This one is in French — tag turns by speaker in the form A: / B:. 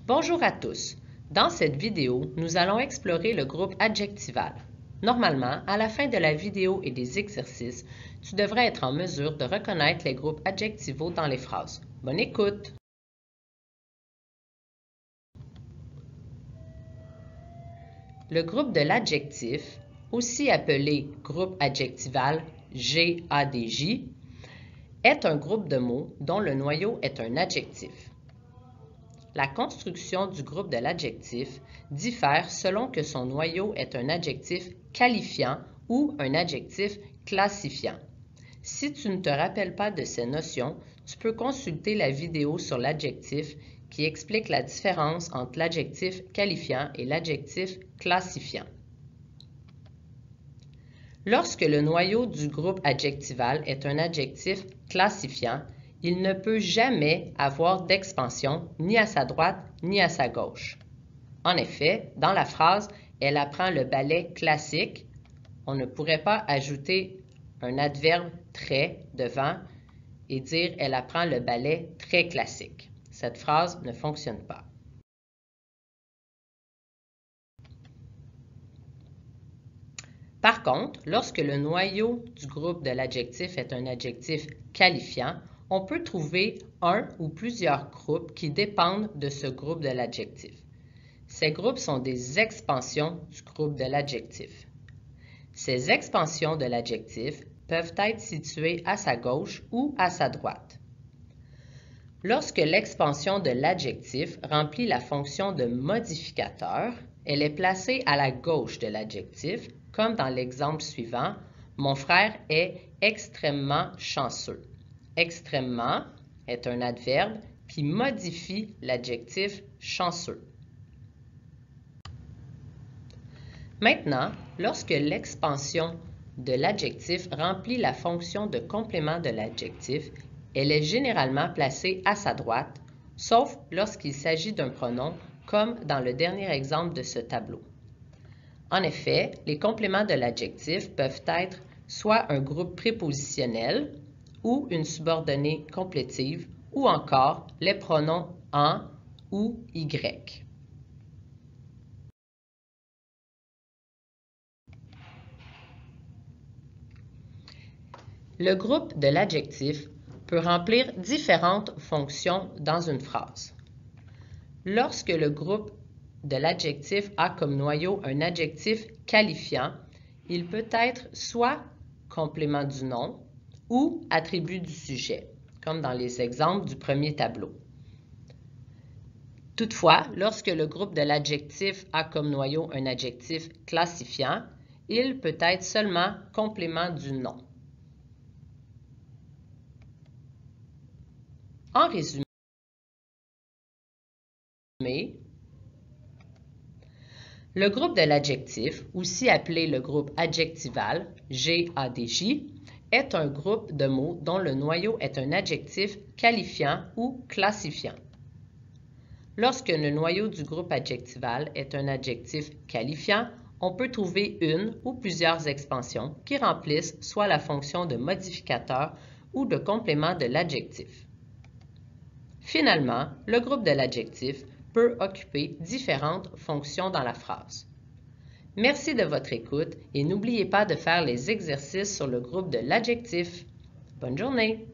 A: Bonjour à tous. Dans cette vidéo, nous allons explorer le groupe adjectival. Normalement, à la fin de la vidéo et des exercices, tu devrais être en mesure de reconnaître les groupes adjectivaux dans les phrases. Bonne écoute! Le groupe de l'adjectif, aussi appelé groupe adjectival GADJ, est un groupe de mots dont le noyau est un adjectif. La construction du groupe de l'adjectif diffère selon que son noyau est un adjectif qualifiant ou un adjectif classifiant. Si tu ne te rappelles pas de ces notions, tu peux consulter la vidéo sur l'adjectif qui explique la différence entre l'adjectif qualifiant et l'adjectif classifiant. Lorsque le noyau du groupe adjectival est un adjectif classifiant, il ne peut jamais avoir d'expansion ni à sa droite ni à sa gauche. En effet, dans la phrase « Elle apprend le ballet classique », on ne pourrait pas ajouter un adverbe « très » devant et dire « Elle apprend le ballet très classique ». Cette phrase ne fonctionne pas. Par contre, lorsque le noyau du groupe de l'adjectif est un adjectif qualifiant, on peut trouver un ou plusieurs groupes qui dépendent de ce groupe de l'adjectif. Ces groupes sont des expansions du groupe de l'adjectif. Ces expansions de l'adjectif peuvent être situées à sa gauche ou à sa droite. Lorsque l'expansion de l'adjectif remplit la fonction de modificateur, elle est placée à la gauche de l'adjectif, comme dans l'exemple suivant, « Mon frère est extrêmement chanceux ». Extrêmement est un adverbe qui modifie l'adjectif chanceux. Maintenant, lorsque l'expansion de l'adjectif remplit la fonction de complément de l'adjectif, elle est généralement placée à sa droite, sauf lorsqu'il s'agit d'un pronom, comme dans le dernier exemple de ce tableau. En effet, les compléments de l'adjectif peuvent être soit un groupe prépositionnel ou une subordonnée complétive, ou encore les pronoms « en » ou « y ». Le groupe de l'adjectif peut remplir différentes fonctions dans une phrase. Lorsque le groupe de l'adjectif a comme noyau un adjectif qualifiant, il peut être soit complément du nom ou attribut du sujet, comme dans les exemples du premier tableau. Toutefois, lorsque le groupe de l'adjectif a comme noyau un adjectif classifiant, il peut être seulement complément du nom. En résumé, le groupe de l'adjectif, aussi appelé le groupe adjectival, GADJ, est un groupe de mots dont le noyau est un adjectif qualifiant ou classifiant. Lorsque le noyau du groupe adjectival est un adjectif qualifiant, on peut trouver une ou plusieurs expansions qui remplissent soit la fonction de modificateur ou de complément de l'adjectif. Finalement, le groupe de l'adjectif peut occuper différentes fonctions dans la phrase. Merci de votre écoute et n'oubliez pas de faire les exercices sur le groupe de l'adjectif. Bonne journée!